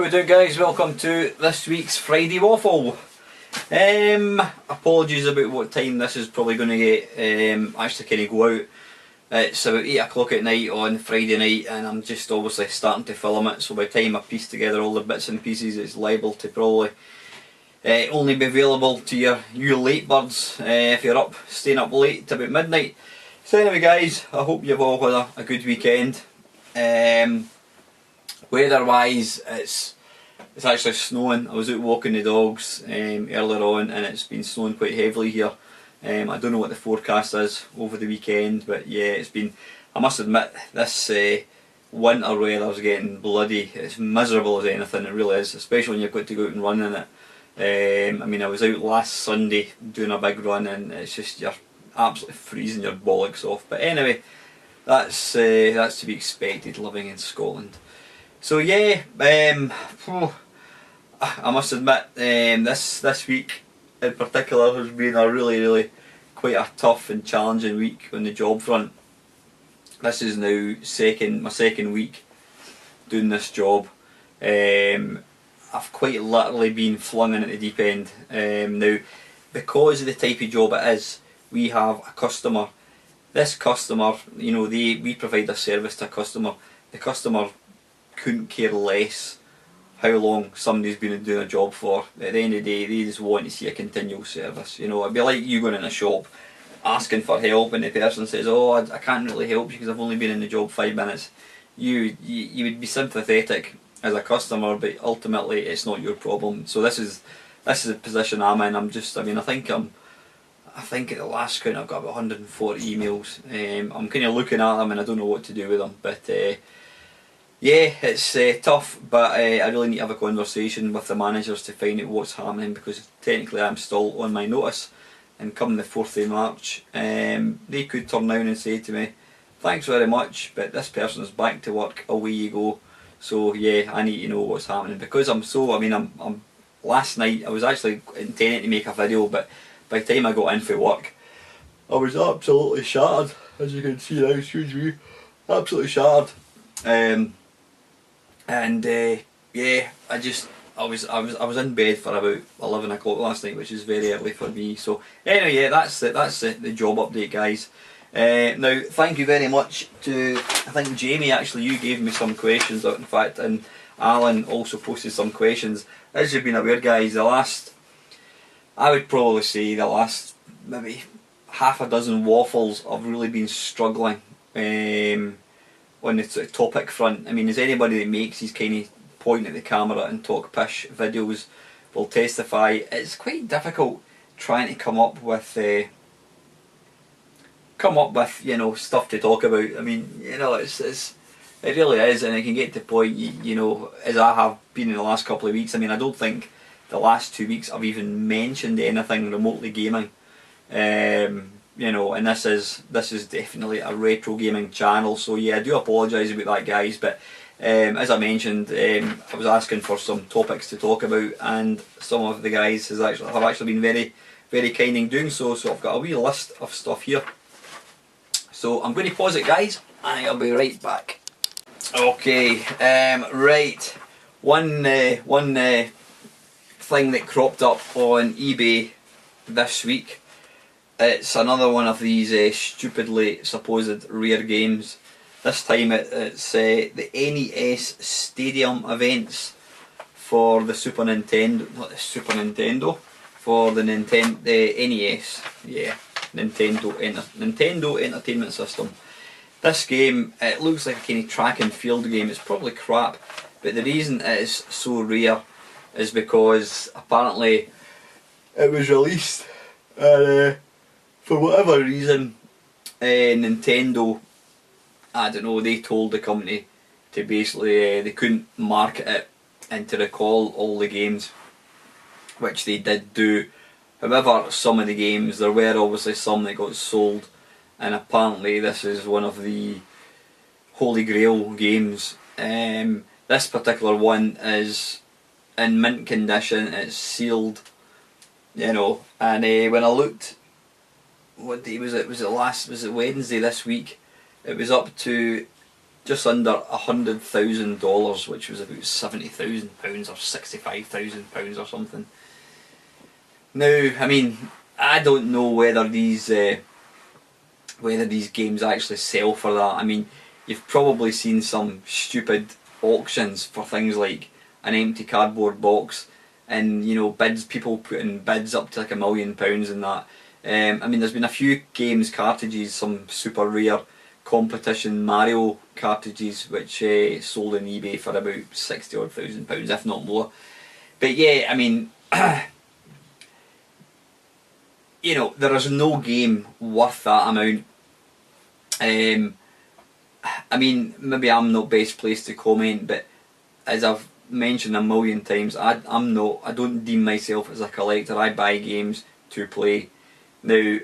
How we doing, guys? Welcome to this week's Friday Waffle. Apologies about what time this is probably going to get actually kind of go out. It's about 8 o'clock at night on Friday night, and I'm just obviously starting to film it, so by the time I piece together all the bits and pieces, it's liable to probably only be available to you late birds if you're up, staying up late to about midnight. So anyway, guys, I hope you've all had a good weekend. Weather wise, it's actually snowing. I was out walking the dogs earlier on, and it's been snowing quite heavily here. I don't know what the forecast is over the weekend, but yeah, it's been, I must admit, this winter weather's getting bloody, it's miserable as anything, it really is, especially when you've got to go out and run in it. I mean, I was out last Sunday doing a big run, and it's just, you're absolutely freezing your bollocks off. But anyway, that's to be expected living in Scotland. So yeah, I must admit, this week in particular has been a really quite a tough and challenging week on the job front. This is now my second week doing this job. I've quite literally been flung in at the deep end. Now, because of the type of job it is, we have a customer. This customer, you know, we provide a service to a customer. The customer couldn't care less how long somebody's been doing a job for. At the end of the day, they just want to see a continual service. You know, it'd be like you going in a shop asking for help, and the person says, "Oh, I can't really help you because I've only been in the job 5 minutes." You would be sympathetic as a customer, but ultimately it's not your problem. So this is the position I'm in. I think at the last count I've got about 140 emails. I'm kind of looking at them and I don't know what to do with them, but yeah, it's tough, but I really need to have a conversation with the managers to find out what's happening, because technically I'm still on my notice, and come the 4th of March they could turn around and say to me, "Thanks very much, but this person's back to work, away you go." So yeah, I need to know what's happening, because I'm last night I was actually intending to make a video, but by the time I got in for work I was absolutely shattered, as you can see now, excuse me, absolutely shattered. Yeah, I was in bed for about 11 o'clock last night, which is very early for me. So anyway, yeah, that's the job update, guys. Now, thank you very much to, I think Jamie, actually, you gave me some questions, in fact, and Alan also posted some questions. As you've been aware, guys, I would probably say the last maybe half a dozen waffles I've really been struggling on the sort of topic front. I mean, as anybody that makes these kind of point at the camera and talk pish videos will testify, it's quite difficult trying to come up with you know, stuff to talk about. I mean, you know, it really is, and it can get to the point, you know, as I have been in the last couple of weeks. I mean, I don't think the last 2 weeks I've even mentioned anything remotely gaming. You know, and this is definitely a retro gaming channel, so yeah, I do apologise about that, guys, but as I mentioned, I was asking for some topics to talk about, and some of the guys have actually been very kind in doing so. So I've got a wee list of stuff here, so I'm going to pause it, guys, and I'll be right back. Okay, right, one thing that cropped up on eBay this week. It's another one of these stupidly supposed rare games. This time it's the NES Stadium events for the Super Nintendo, not the Super Nintendo, for the NES, yeah, Nintendo Entertainment System. This game, it looks like a kind of track and field game. It's probably crap, but the reason it is so rare is because apparently it was released and for whatever reason, Nintendo, I don't know, they told the company to basically, they couldn't market it and to recall all the games, which they did do. However, some of the games, there were obviously some that got sold, and apparently this is one of the holy grail games. This particular one is in mint condition, it's sealed, you know, and when I looked, what day was it? Was it Wednesday this week? It was up to just under $100,000, which was about £70,000 or £65,000 or something. Now, I mean, I don't know whether these games actually sell for that. I mean, you've probably seen some stupid auctions for things like an empty cardboard box, and you know, people putting bids up to like £1 million and that. I mean, there's been a few games cartridges, some super rare competition Mario cartridges, which sold on eBay for about £60,000, if not more. But yeah, I mean, you know, there is no game worth that amount. I mean, maybe I'm not best placed to comment, but as I've mentioned a million times, I don't deem myself as a collector. I buy games to play. Now,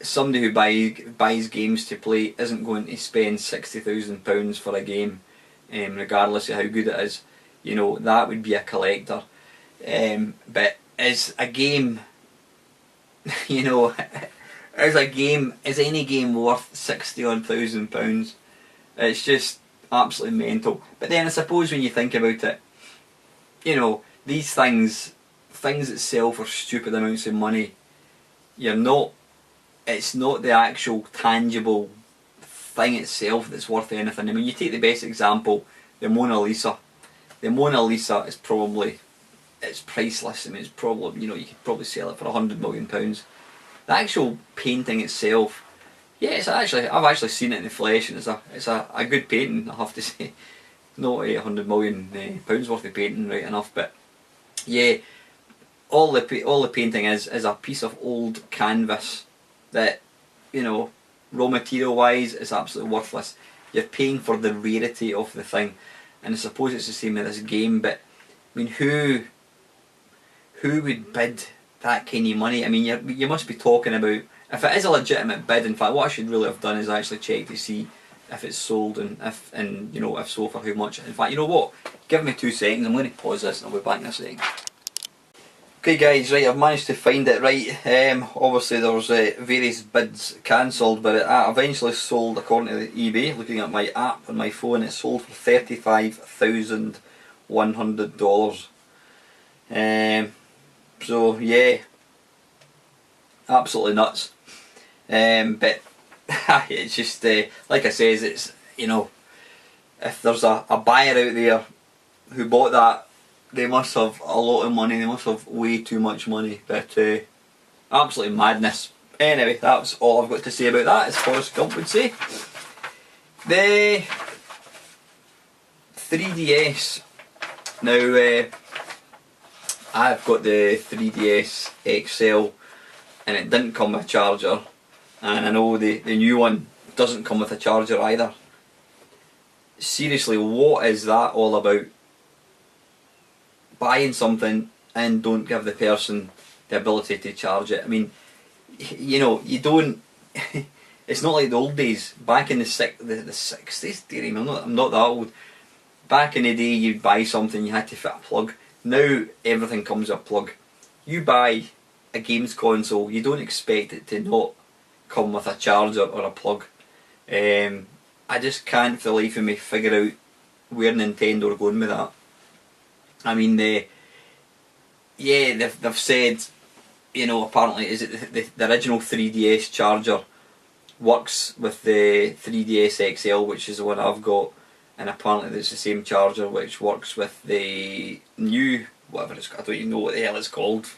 somebody who buys games to play isn't going to spend £60,000 for a game, regardless of how good it is. You know, that would be a collector. But is a game, you know, is any game worth £60,000? It's just absolutely mental. But then I suppose when you think about it, you know, these things that sell for stupid amounts of money, it's not the actual tangible thing itself that's worth anything. I mean, you take the best example, the Mona Lisa. The Mona Lisa is probably, it's priceless. I mean, it's probably, you know, you could probably sell it for £100 million. The actual painting itself, yeah, I've actually seen it in the flesh, and it's a good painting, I have to say. Not £100 million worth of painting, right enough, but yeah, all the painting is a piece of old canvas that, you know, raw material wise is absolutely worthless. You're paying for the rarity of the thing, and I suppose it's the same with this game. But I mean, who would bid that kind of money? I mean, you must be talking about, if it is a legitimate bid. In fact, what I should really have done is actually check to see if it's sold, and you know, if so, for how much. In fact, you know what? Give me 2 seconds. I'm going to pause this, and I'll be back in a second. Okay, guys, right, I've managed to find it. Right, obviously there was various bids cancelled, but it eventually sold, according to eBay. Looking at my app on my phone, it sold for $35,100. So yeah, absolutely nuts. But it's just like I says, it's, you know, if there's a buyer out there who bought that, they must have a lot of money. They must have way too much money. But absolutely madness. Anyway, that's all I've got to say about that, as Forrest Gump would say. The 3DS. Now, I've got the 3DS XL, and it didn't come with a charger. And I know the new one doesn't come with a charger either. Seriously, what is that all about? Buying something and don't give the person the ability to charge it. I mean, you know, you don't. It's not like the old days. Back in the 60s, dear me, I'm not that old. Back in the day, you'd buy something, you had to fit a plug. Now everything comes with a plug. You buy a games console, you don't expect it to not come with a charger or a plug. I just can't for the life of me figure out where Nintendo are going with that. I mean, they've said, you know, apparently is it the original 3DS charger works with the 3DS XL, which is the one I've got, and apparently there's the same charger which works with the new, whatever it's called, I don't even know what the hell it's called,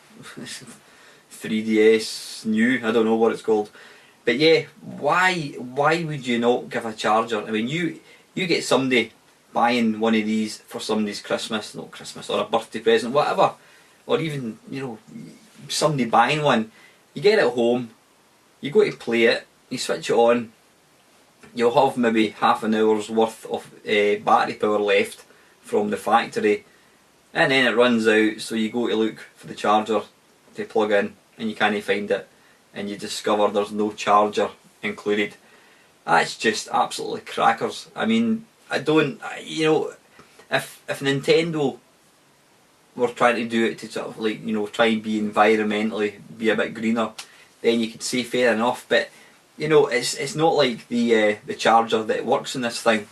3DS new, I don't know what it's called. But yeah, why would you not give a charger? I mean, you get somebody buying one of these for somebody's Christmas, not Christmas, or a birthday present, whatever, or even, you know, somebody buying one, you get it home, you go to play it, you switch it on, you'll have maybe half an hour's worth of battery power left from the factory, and then it runs out, so you go to look for the charger to plug in, and you can't find it, and you discover there's no charger included. That's just absolutely crackers. I mean, I don't, you know, if Nintendo were trying to do it to sort of, like, you know, try and be environmentally, be a bit greener, then you could say fair enough. But you know, it's not like the charger that works in this thing.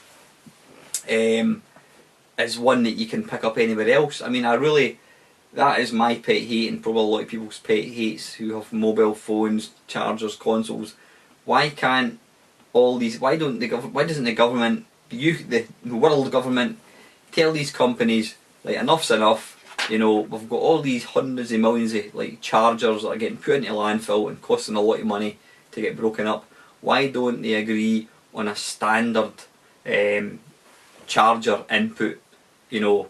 is one that you can pick up anywhere else. I mean, that is my pet hate, and probably a lot of people's pet hates who have mobile phones, chargers, consoles. Why can't all these? Why doesn't the government, the world government, tell these companies, like, enough's enough? You know, we've got all these hundreds of millions of like chargers that are getting put into landfill and costing a lot of money to get broken up. Why don't they agree on a standard charger input? You know,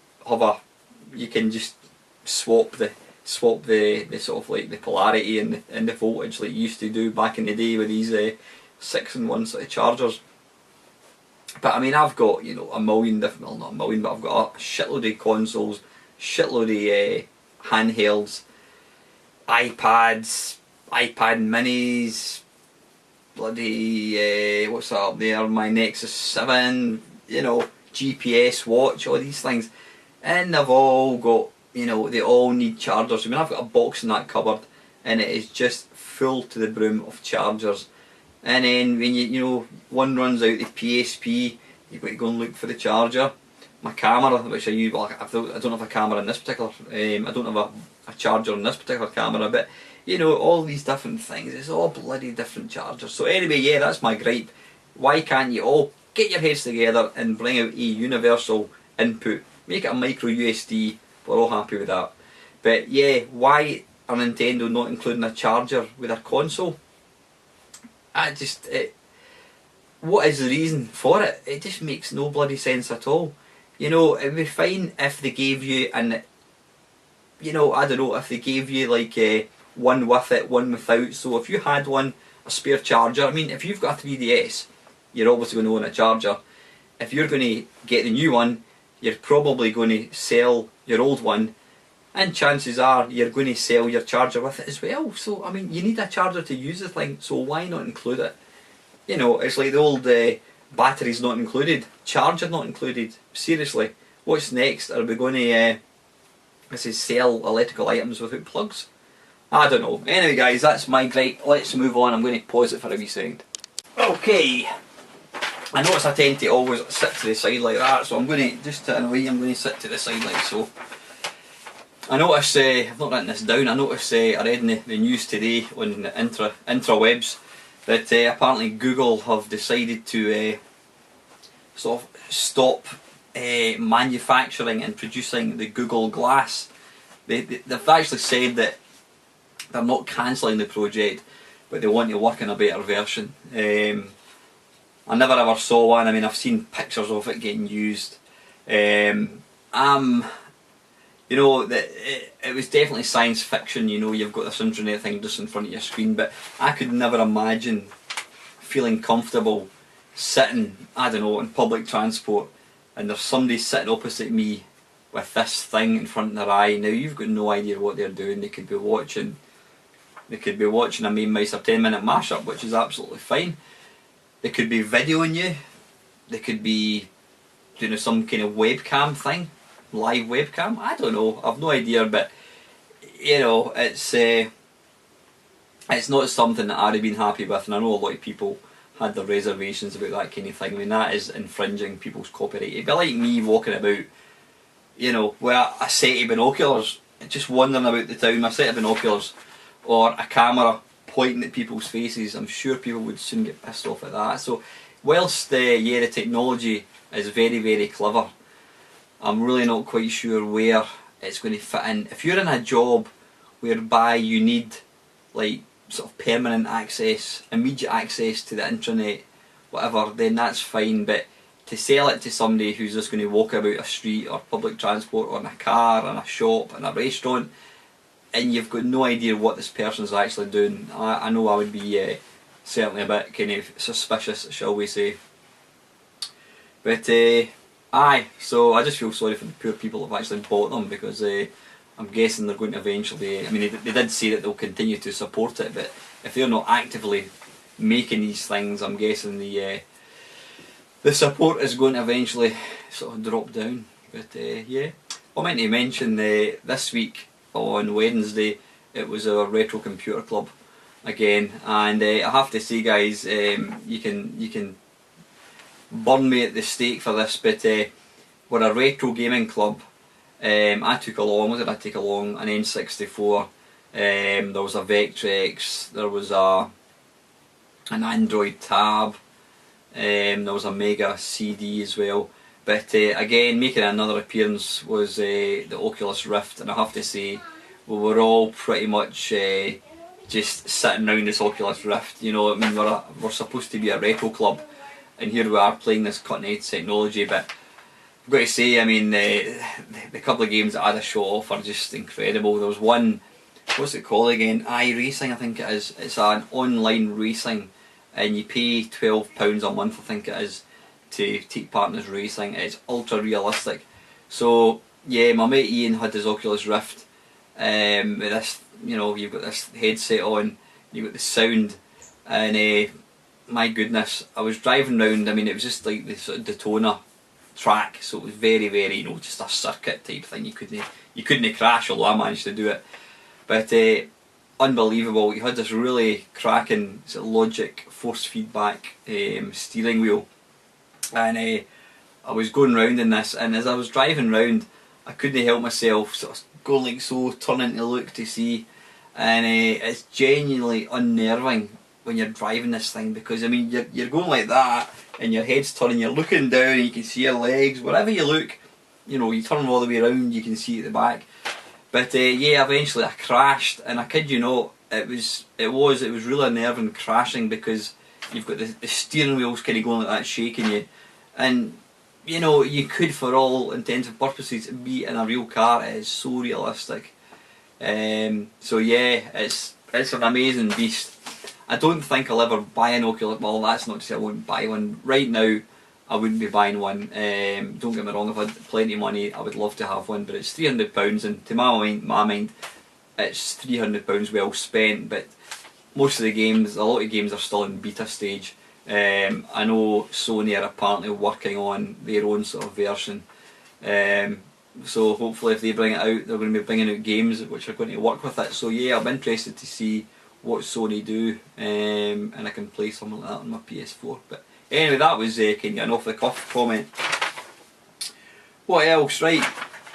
you can just swap the sort of like the polarity and the voltage like you used to do back in the day with these 6-in-1 sort of chargers. But I mean, I've got, you know, a million different, well, not a million, but I've got a shitload of consoles, shitload of handhelds, iPads, iPad minis, bloody what's that up there, my Nexus 7, you know, GPS watch, all these things, and they've all got, you know, they all need chargers. I mean, I've got a box in that cupboard and it is just full to the brim of chargers. And then when you know, one runs out the PSP, you've got to go and look for the charger. My camera, which I use, well, I don't have a camera in this particular, I don't have a charger on this particular camera, but you know, all these different things, it's all bloody different chargers. So anyway, yeah, that's my gripe. Why can't you all get your heads together and bring out a universal input, make it a micro USB? We're all happy with that. But yeah, why are Nintendo not including a charger with their console? What is the reason for it? It just makes no bloody sense at all. You know, it'd be fine if they gave you you know, I don't know, if they gave you like one with it, one without. So if you had a spare charger, I mean, if you've got a 3DS, you're obviously going to own a charger. If you're going to get the new one, you're probably going to sell your old one, and chances are you're going to sell your charger with it as well. So I mean, you need a charger to use the thing, so why not include it? You know, it's like the old batteries not included, charger not included. Seriously, what's next? Are we going to sell electrical items without plugs? I don't know. Anyway guys, that's my gripe. Let's move on. I'm going to pause it for a wee second. Okay, I notice I tend to always sit to the side like that, so I'm going to, just to annoy you, I'm going to sit to the side like so. I notice, I've not written this down, I notice, I read in the news today on the intrawebs that apparently Google have decided to sort of stop manufacturing and producing the Google Glass. They've actually said that they're not cancelling the project, but they want to work on a better version. I never ever saw one. I mean, I've seen pictures of it getting used. You know, it was definitely science fiction. You know, you've got this internet thing just in front of your screen, but I could never imagine feeling comfortable sitting, I don't know, in public transport, and there's somebody sitting opposite me with this thing in front of their eye. Now you've got no idea what they're doing. They could be watching a Mamemeister 10-minute mashup, which is absolutely fine. They could be videoing you. They could be doing some kind of webcam thing, live webcam. I don't know. I've no idea, but you know, it's not something that I'd have been happy with, and I know a lot of people had their reservations about that kind of thing. I mean, that is infringing people's copyright. It'd be like me walking about, you know, with a set of binoculars, just wandering about the town, a set of binoculars, or a camera pointing at people's faces. I'm sure people would soon get pissed off at that. So whilst yeah, the technology is very, very clever, I'm really not quite sure where it's going to fit in. If you're in a job whereby you need like sort of permanent access, immediate access to the internet, whatever, then that's fine. But to sell it to somebody who's just going to walk about a street or public transport or in a car, in a shop, in a restaurant, and you've got no idea what this person's actually doing, I know I would be certainly a bit kind of suspicious, shall we say. But aye, so I just feel sorry for the poor people who've actually bought them, because I'm guessing they're going to eventually, I mean they did say that they'll continue to support it, but if they're not actively making these things, I'm guessing the support is going to eventually sort of drop down. But yeah, I meant to mention this week on Wednesday it was our Retro Computer Club again, and I have to say guys, you can burn me at the stake for this, but we're a retro gaming club. I took along, what did I take along? An N64, there was a Vectrex, there was an Android Tab, there was a Mega CD as well. But again, making another appearance was the Oculus Rift, and I have to say, we were all pretty much just sitting around this Oculus Rift. You know, I mean, we're supposed to be a retro club, and here we are playing this cutting edge technology. But I've got to say, I mean, the couple of games that I had a show off are just incredible. There was one, what's it called again? iRacing, I think it is. It's an online racing, and you pay £12 a month, I think it is, to take part in this racing. It's ultra realistic. So yeah, my mate Ian had his Oculus Rift, with this, you know, you've got this headset on, you've got the sound, and my goodness, I was driving round. I mean, it was just like the sort of Daytona track, so it was very, very, you know, just a circuit type thing. You couldn't crash, although I managed to do it. But unbelievable. You had this really cracking sort of Logic force feedback steering wheel, and I was going round in this, and as I was driving round, I couldn't help myself sort of going like so, turning to look to see, and it's genuinely unnerving when you're driving this thing, because I mean, you're going like that, and your head's turning, you're looking down, and you can see your legs, wherever you look, you know, you turn all the way around, you can see at the back. But yeah, eventually I crashed, and I kid you not, it was really unnerving crashing, because you've got the steering wheels kind of going like that, shaking you, and you know, you could, for all intents and purposes, be in a real car. It is so realistic. So yeah, it's an amazing beast. I don't think I'll ever buy an Oculus. Well, that's not to say I won't buy one. Right now, I wouldn't be buying one. Don't get me wrong, if I had plenty of money, I would love to have one, but it's £300, and to my mind, it's £300 well spent. But most of the games, a lot of games are still in beta stage. I know Sony are apparently working on their own sort of version, so hopefully if they bring it out, they're going to be bringing out games which are going to work with it. So yeah, I'm interested to see what Sony do, and I can play something like that on my PS4. But anyway, that was kind of an off the cuff comment. What else? Right,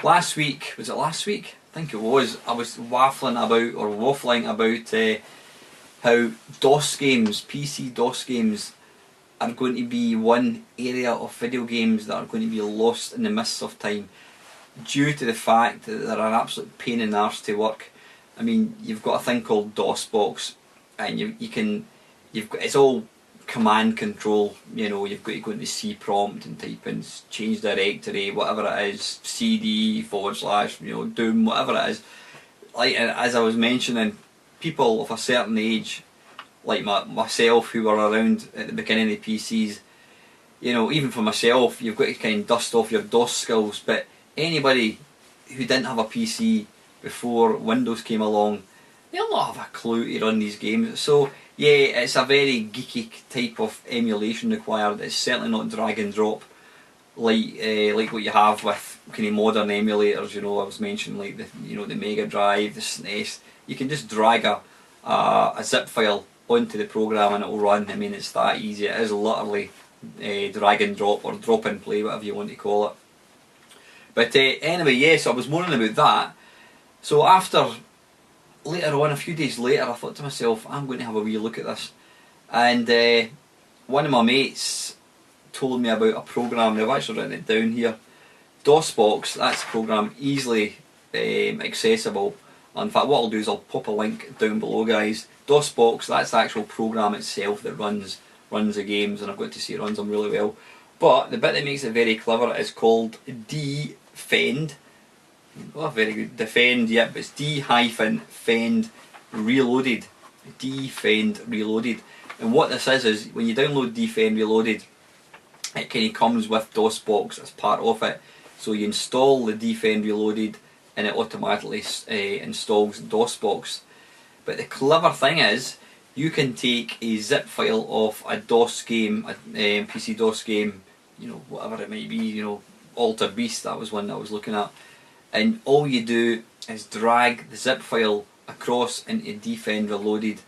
last week, was it last week? I think it was. I was waffling about how DOS games, PC DOS games, are going to be one area of video games that are going to be lost in the mists of time, due to the fact that they're an absolute pain in the arse to work. I mean, you've got a thing called DOSBox, and it's all command control. You know, you've got to go into C prompt and type in change directory, whatever it is, CD / you know, Doom, whatever it is. Like, as I was mentioning, people of a certain age, like myself, who were around at the beginning of the PCs, you know, even for myself, you've got to kind of dust off your DOS skills. But anybody who didn't have a PC before Windows came along, they'll not have a clue to run these games. So yeah, it's a very geeky type of emulation required. It's certainly not drag and drop like what you have with kind of modern emulators. You know, I was mentioning like the Mega Drive, the SNES. You can just drag a zip file onto the program and it will run. I mean, it's that easy. It is literally drag and drop, or drop and play, whatever you want to call it. But anyway, yes, I was moaning about that. So later on, a few days later, I thought to myself, I'm going to have a wee look at this. And one of my mates told me about a program. I've actually written it down here. DOSBox, that's a program easily accessible. In fact, what I'll do is I'll pop a link down below, guys. DOSBox, that's the actual program itself that runs the games, and I've got to say it runs them really well. But the bit that makes it very clever is called Defend. Oh, very good. Defend, yep, it's D-Fend Reloaded. Defend Reloaded. And what this is when you download Defend Reloaded, it kind of comes with DOSBox as part of it. So you install the Defend Reloaded, and it automatically installs DOSBox. But the clever thing is, you can take a zip file of a DOS game, a PC DOS game, you know, whatever it might be, you know, Alter Beast, that was one that I was looking at, and all you do is drag the zip file across into Defend Reloaded,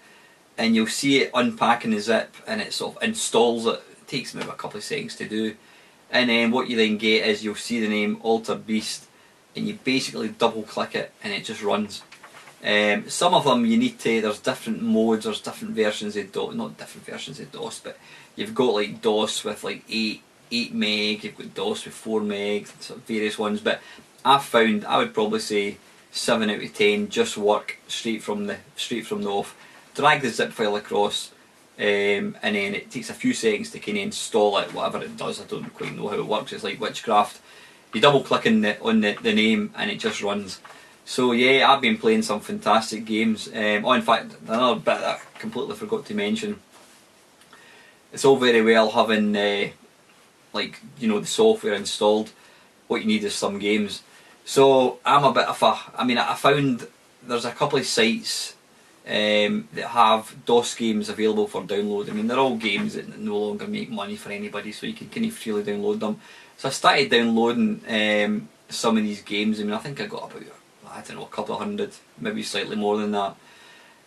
and you'll see it unpacking the zip, and it sort of installs it takes maybe a couple of seconds to do, and then what you then get is you'll see the name Altered Beast, and you basically double click it and it just runs. Some of them you need to, there's different modes, there's different versions of DOS, not different versions of DOS, but you've got like DOS with like 8 meg, you've got DOS with 4 meg, sort of various ones, but I've found, I would probably say 7 out of 10 just work straight from the off. Drag the zip file across, and then it takes a few seconds to kind of install it, whatever it does. I don't quite know how it works, it's like witchcraft. You double click on the name and it just runs. So yeah, I've been playing some fantastic games. Oh, in fact, another bit that I completely forgot to mention. It's all very well having like, you know, the software installed. What you need is some games. So I'm a bit of a, I found there's a couple of sites that have DOS games available for download. I mean, they're all games that no longer make money for anybody, so you can kind of freely download them. So I started downloading some of these games. I mean, I think I got about, I don't know, a couple of hundred, maybe slightly more than that.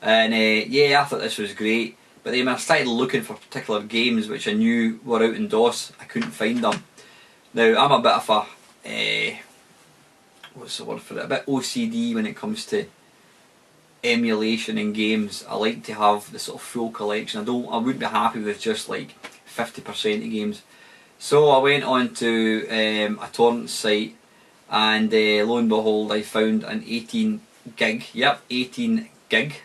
And yeah, I thought this was great. But then when I started looking for particular games which I knew were out in DOS, I couldn't find them. Now, I'm a bit of a, what's the word for it, a bit OCD when it comes to emulation in games. I like to have the sort of full collection. I wouldn't be happy with just like 50% of games. So I went on to a torrent site, and lo and behold, I found an 18 gig, yep, 18 gig,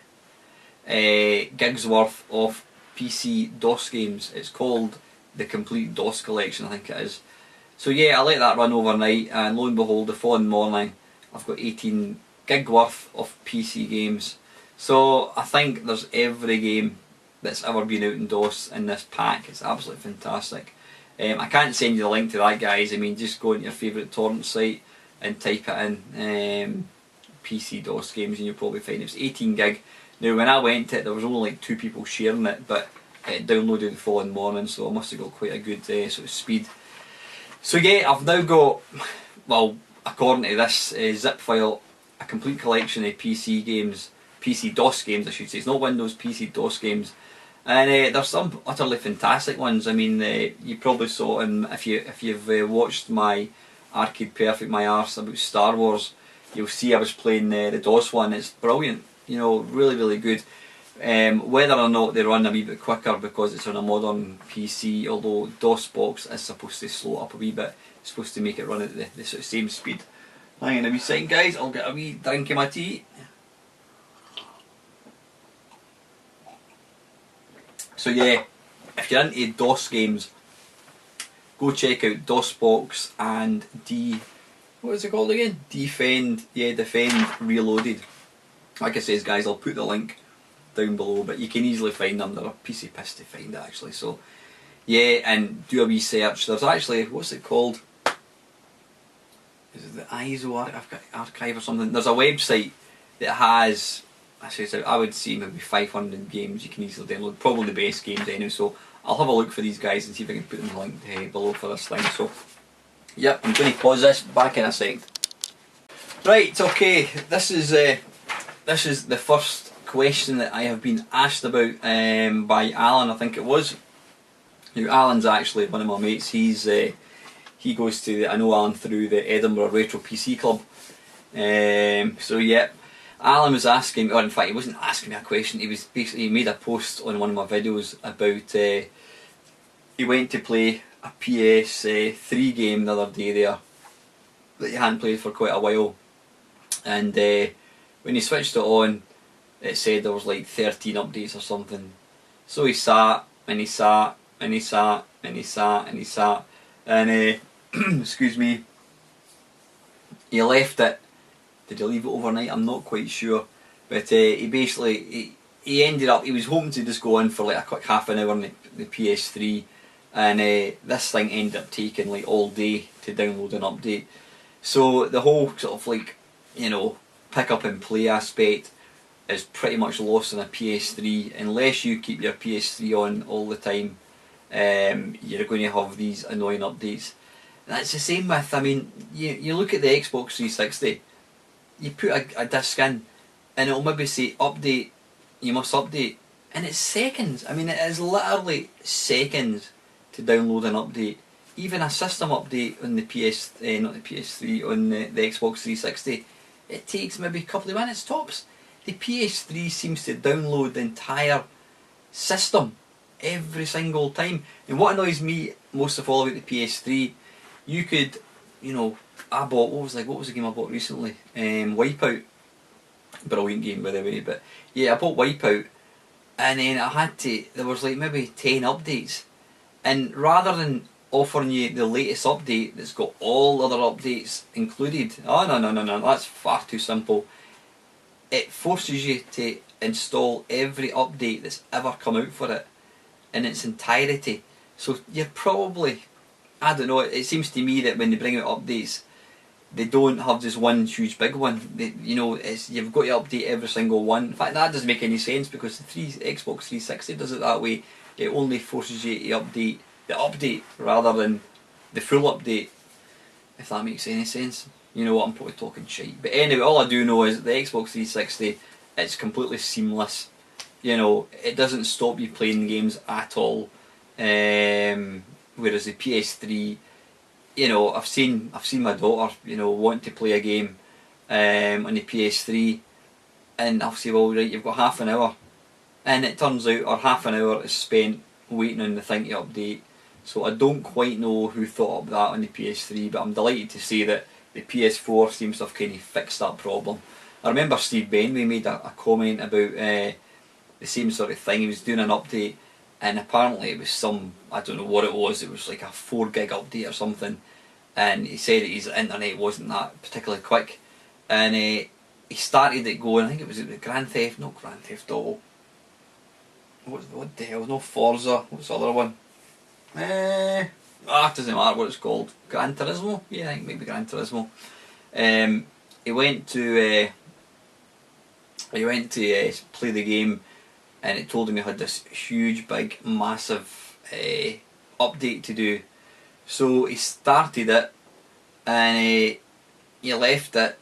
gigs worth of PC DOS games. It's called the Complete DOS Collection, I think it is. So yeah, I let that run overnight, and lo and behold, the following morning I've got 18 gig worth of PC games. So I think there's every game that's ever been out in DOS in this pack. It's absolutely fantastic. I can't send you the link to that, guys. I mean, just go into your favourite torrent site and type it in, PC DOS games, and you'll probably find it's 18 gig. Now, when I went to it, there was only like 2 people sharing it, but it downloaded the following morning, so I must have got quite a good sort of speed. So yeah, I've now got, well, according to this zip file, a complete collection of PC games, PC DOS games I should say. It's not Windows, PC DOS games. And there's some utterly fantastic ones. I mean, you probably saw in, if you've watched my Arcade Perfect, my arse about Star Wars, you'll see I was playing the DOS one. It's brilliant, you know, really, really good. Whether or not they run a wee bit quicker because it's on a modern PC, although DOSBox is supposed to slow it up a wee bit, it's supposed to make it run at the sort of same speed. Hang on a wee second, guys, I'll get a wee drink of my tea. So yeah, if you're into DOS games, go check out DOSBox and what is it called again? Defend Reloaded. Like I says, guys, I'll put the link down below, but you can easily find them. They're a piece of piss to find, actually. So yeah, and do a wee search. There's actually, what's it called? Is it the ISO archive or something? There's a website that has, I would say maybe 500 games you can easily download. Probably the best games anyway. So I'll have a look for these guys and see if I can put them in the link below for this thing. So yep, I'm going to pause this. Back in a sec. Right, okay. This is the first question that I have been asked about by Alan, I think it was. Now, Alan's actually one of my mates. He goes to I know Alan through the Edinburgh Retro PC Club. So yeah, Alan was asking, or in fact he wasn't asking me a question, he made a post on one of my videos about he went to play a PS3 game the other day there that he hadn't played for quite a while, and when he switched it on, it said there was like 13 updates or something. So he sat and he sat and he sat and he sat and he sat and excuse me, he left it. Did he leave it overnight? I'm not quite sure, but he basically he ended up, he was hoping to just go on for like a quick half an hour on the PS3, and this thing ended up taking like all day to download an update. So the whole sort of like, you know, pick up and play aspect is pretty much lost on a PS3 unless you keep your PS3 on all the time. You're going to have these annoying updates. That's the same with, I mean, you look at the Xbox 360, you put a disc in and it'll maybe say update, you must update, and it's seconds. I mean, it is literally seconds to download an update. Even a system update on the not the PS3, on the Xbox 360, it takes maybe a couple of minutes tops. The PS3 seems to download the entire system every single time. And what annoys me most of all about the PS3, you could, I bought, what was the game I bought recently? Wipeout. Brilliant game, by the way. But yeah, I bought Wipeout, and then there was like maybe 10 updates, and rather than offering you the latest update that's got all other updates included, oh no, that's far too simple. It forces you to install every update that's ever come out for it in its entirety. So you're probably, I don't know, it seems to me that when they bring out updates, they don't have just one huge big one. You've got to update every single one. In fact, that doesn't make any sense, because the Xbox 360 does it that way. It only forces you to update the update rather than the full update, if that makes any sense. You know what, I'm probably talking shite. But anyway, all I do know is the Xbox 360, it's completely seamless. It doesn't stop you playing games at all. Whereas the PS3, I've seen my daughter, want to play a game on the PS3, and I'll say, well, right, you've got half an hour, and it turns out our half an hour is spent waiting on the thing to update. So I don't quite know who thought up that on the PS3, but I'm delighted to say that the PS4 seems to have kind of fixed that problem. I remember Steve Benway made a comment about the same sort of thing. He was doing an update, and apparently it was I don't know what it was like a 4 gig update or something, and he said that his internet wasn't that particularly quick, and he started it going, I think it was not Grand Theft Auto, what the hell, no, Forza, what's the other one? It doesn't matter what it's called, Gran Turismo? Yeah, I think maybe Gran Turismo. He went to play the game, and it told him he had this huge, big, massive update to do. So he started it, and he left it,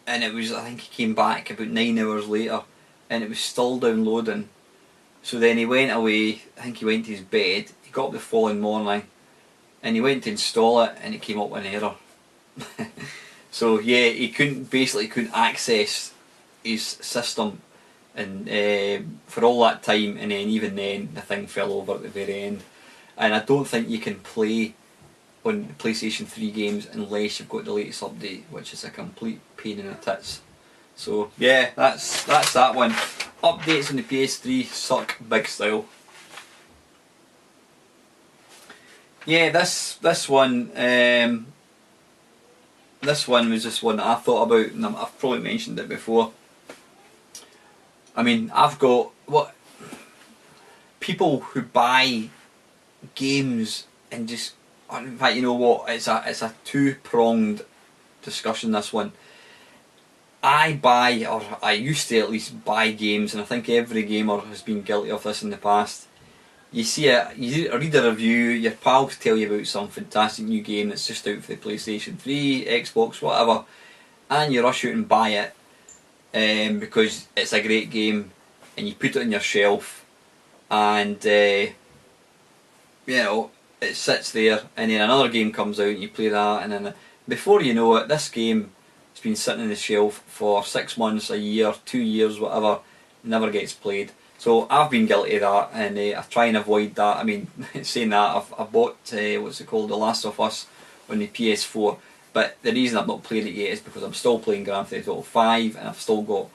and it was, I think he came back about 9 hours later, and it was still downloading. So then he went away, I think he went to his bed, he got up the following morning, and he went to install it, and it came up with an error. So yeah, he couldn't access his system, and for all that time, and then even then the thing fell over at the very end. And I don't think you can play on PlayStation 3 games unless you've got the latest update, which is a complete pain in the tits. So yeah, that's that one. Updates on the PS3 suck big style. Yeah, this one was just one that I thought about, and I've probably mentioned it before. I mean, I've got people who buy games and just, in fact, you know what? It's a two-pronged discussion, this one. I used to at least buy games, and I think every gamer has been guilty of this in the past. You see you read a review, your pals tell you about some fantastic new game that's just out for the PlayStation 3, Xbox, whatever, and you rush out and buy it because it's a great game, and you put it on your shelf, and it sits there, and then another game comes out and you play that, and then before you know it, this game has been sitting on the shelf for 6 months, a year, 2 years, whatever, never gets played. So I've been guilty of that, and I try and avoid that. I mean, saying that, I've bought what's it called, The Last of Us on the PS4, but the reason I've not played it yet is because I'm still playing Grand Theft Auto 5, and I've still got,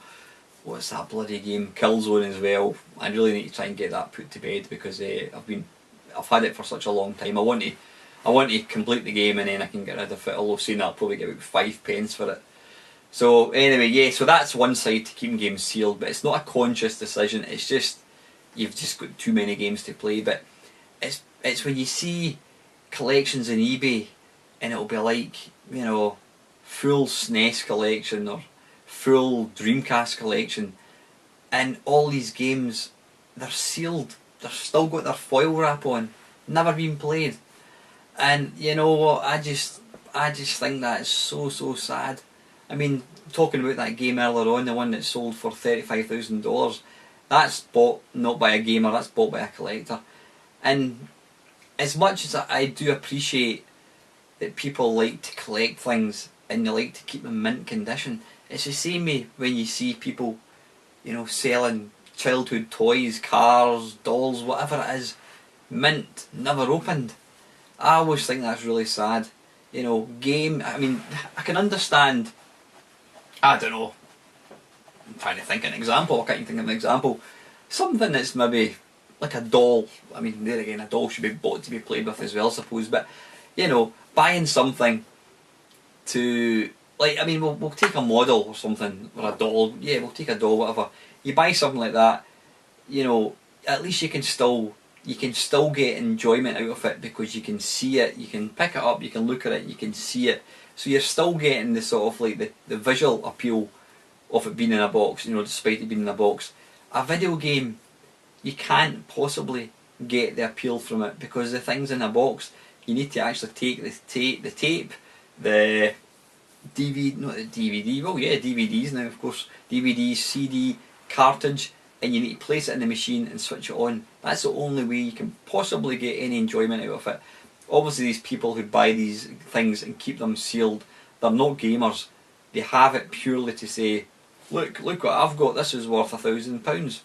what's that bloody game, Killzone as well. I really need to try and get that put to bed, because I've had it for such a long time. I want to complete the game, and then I can get rid of it, although saying that I'll probably get about 5 pence for it. So anyway, yeah, so that's one side to keeping games sealed, but it's not a conscious decision, it's just, you've just got too many games to play. But it's when you see collections on eBay, and it'll be like, full SNES collection, or full Dreamcast collection, and all these games, they're sealed, they've still got their foil wrap on, never been played. And you know what, I just think that is so sad. I mean, talking about that game earlier on, the one that sold for $35,000, that's bought not by a gamer, that's bought by a collector. And as much as I do appreciate that people like to collect things and they like to keep them mint condition, it's the same way when you see people, you know, selling childhood toys, cars, dolls, whatever it is, mint, never opened. I always think that's really sad. You know, I mean, I can understand, I don't know, I'm trying to think of an example, I can't even think of an example. Something that's maybe like a doll. I mean, there again, a doll should be bought to be played with as well, I suppose, but, you know, buying something to, like, I mean, we'll take a model or something, or a doll, yeah, we'll take a doll, whatever. You buy something like that, you know, at least you can still get enjoyment out of it because you can see it, you can pick it up, you can look at it, you can see it. So you're still getting the sort of like the visual appeal of it being in a box, you know, despite it being in a box. A video game, you can't possibly get the appeal from it because the thing's in a box. You need to actually take the tape, the DVD, not the DVD, well yeah, DVDs now of course, DVD, CD, cartridge, and you need to place it in the machine and switch it on. That's the only way you can possibly get any enjoyment out of it. Obviously these people who buy these things and keep them sealed, they're not gamers. They have it purely to say, look what I've got, this is worth £1,000.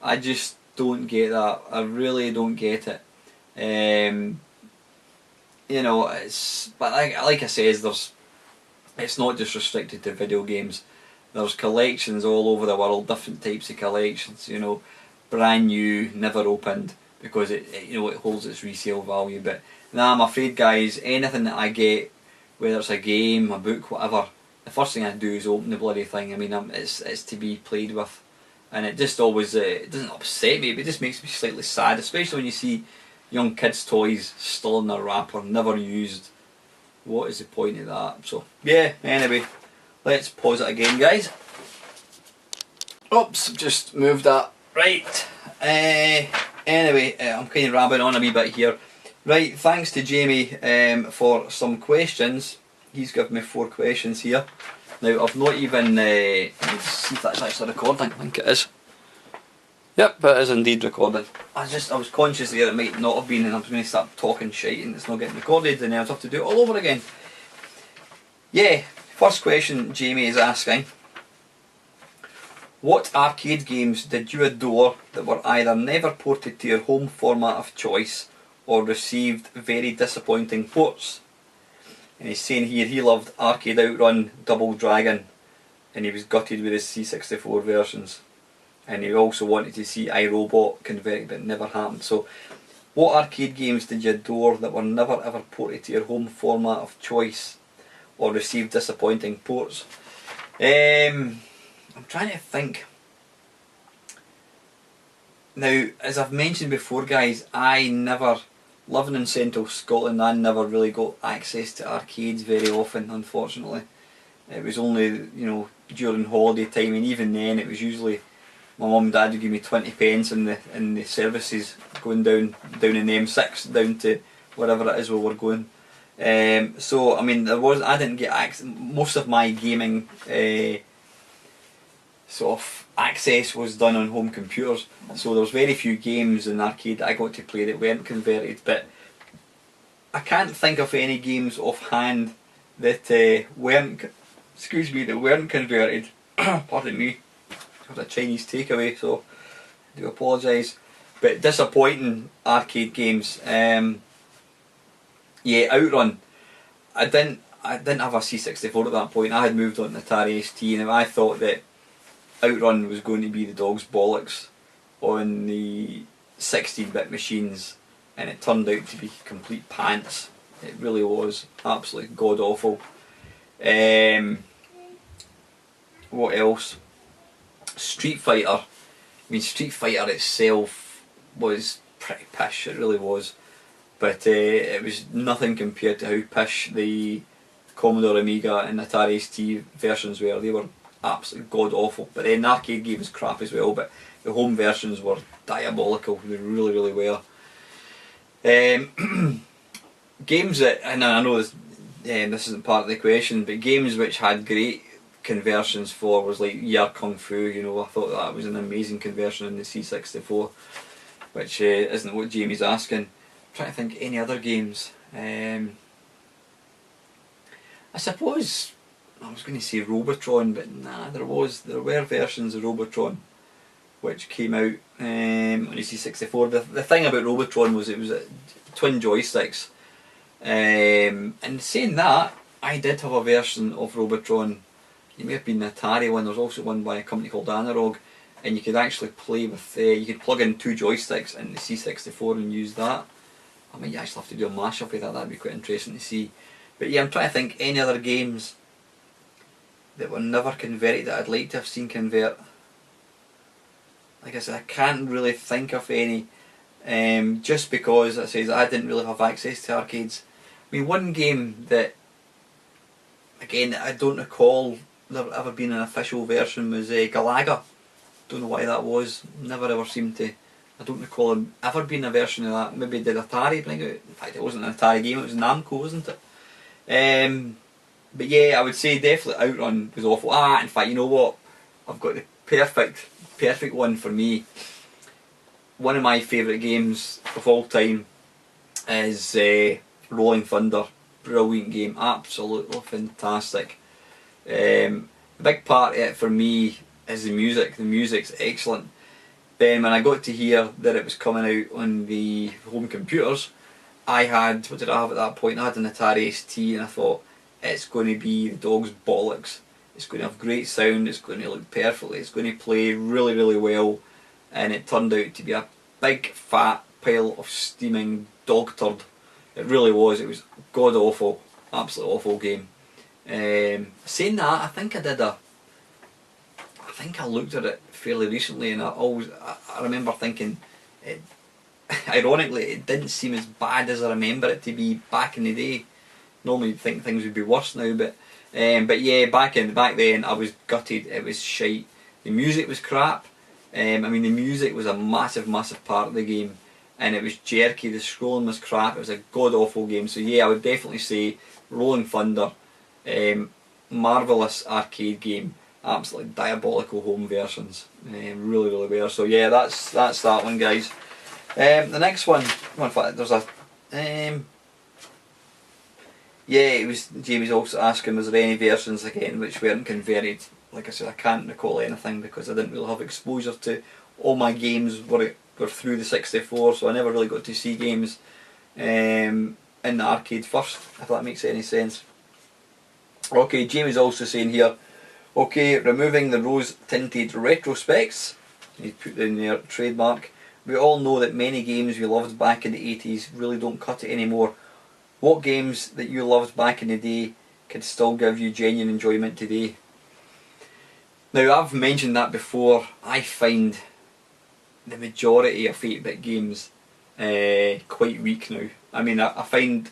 I just don't get that. I really don't get it. You know, but like I says, it's not just restricted to video games. There's collections all over the world, different types of collections, you know, brand new, never opened, because it holds its resale value. But nah, I'm afraid guys, anything that I get, whether it's a game, a book, whatever, the first thing I do is open the bloody thing. I mean, it's to be played with, and it just always, it doesn't upset me, but it just makes me slightly sad, especially when you see young kids' toys still in their wrapper, never used. What is the point of that? So yeah, anyway, let's pause it again, guys. Oops, just moved that. Right. Anyway, I'm kind of rabbiting on a wee bit here. Right, thanks to Jamie for some questions. He's given me 4 questions here. Now I've not even, let me see if that's actually recording. I think it is. Yep, it is indeed recording. I was conscious there it might not have been, and I was going to start talking shite and it's not getting recorded, and then I'd have to do it all over again. Yeah, first question Jamie is asking: what arcade games did you adore that were either never ported to your home format of choice or received very disappointing ports? And he's saying here he loved Arcade Outrun, Double Dragon, and he was gutted with his C64 versions. And he also wanted to see iRobot converted, but it never happened. So, what arcade games did you adore that were never ever ported to your home format of choice or received disappointing ports? I'm trying to think. Now, as I've mentioned before, guys, living in central Scotland, I never really got access to arcades very often, unfortunately. It was only, you know, during holiday time, and even then it was usually my mum and dad would give me 20 pence in the services going down in the M6 down to wherever it is where we're going. So I mean, I didn't get access. Most of my gaming sort of access was done on home computers. So there was very few games in arcade that I got to play that weren't converted. But I can't think of any games offhand that weren't converted. Pardon me. It was a Chinese takeaway, so I do apologise. But disappointing arcade games. Yeah, Outrun. I didn't have a C64 at that point. I had moved on to Atari ST, and I thought that Outrun was going to be the dog's bollocks on the 16-bit machines, and it turned out to be complete pants. It really was absolutely god awful. What else? Street Fighter. I mean, Street Fighter itself was pretty pish, it really was. But it was nothing compared to how pish the Commodore Amiga and Atari ST versions were. They were absolutely god awful. But then the arcade game was crap as well, but the home versions were diabolical. They really, really were. Games that, and I know this isn't part of the question, but games which had great conversions for was like Yar Kung Fu. You know, I thought that was an amazing conversion in the C64, which isn't what Jamie's asking. trying to think any other games. I suppose I was going to say Robotron, but nah, there were versions of Robotron which came out on the C64. The thing about Robotron was it was twin joysticks. And saying that, I did have a version of Robotron. It may have been the Atari one. There's also one by a company called Analog, and you could actually play with. You could plug in 2 joysticks in the C64 and use that. I might actually have to do a mashup of that. That'd be quite interesting to see. But yeah, I'm trying to think any other games that were never converted that I'd like to have seen convert. Like I said, I can't really think of any, just because I didn't really have access to arcades. I mean, one game that, again, I don't recall there ever being an official version was Galaga. Don't know why that was. Never ever seemed to. I don't recall there ever being a version of that. Maybe did Atari bring out? In fact, it wasn't an Atari game. It was Namco, wasn't it? But yeah, I would say definitely Outrun was awful. In fact, you know what? I've got the perfect one for me. One of my favourite games of all time is Rolling Thunder. Brilliant game, absolutely fantastic. The big part of it for me is the music. The music's excellent. Then when I got to hear that it was coming out on the home computers, I had, what did I have at that point? I had an Atari ST, and I thought, it's going to be the dog's bollocks. It's going to have great sound, it's going to look perfectly, it's going to play really, really well. And it turned out to be a big fat pile of steaming dog turd. It really was. It was god awful, absolutely awful game. Saying that, I think I looked at it fairly recently, and I remember thinking, ironically, it didn't seem as bad as I remember it to be back in the day. Normally you'd think things would be worse now, but yeah, back then I was gutted. It was shite. The music was crap. I mean, the music was a massive part of the game, and it was jerky. The scrolling was crap. It was a god awful game. So yeah, I would definitely say Rolling Thunder, marvellous arcade game, absolutely diabolical home versions. Really, really were. So yeah, that's that one, guys. The next one, in fact, there's a. Yeah, it was. Jamie's also asking, was there any versions again which weren't converted? Like I said, I can't recall anything because I didn't really have exposure to. All my games were through the 64, so I never really got to see games in the arcade first, if that makes any sense. Okay, Jamie's also saying here, okay, removing the rose tinted retro specs, he's put in their trademark. We all know that many games we loved back in the 80s really don't cut it anymore. What games that you loved back in the day can still give you genuine enjoyment today? Now, I've mentioned that before. I find the majority of 8-bit games quite weak now. I mean, I find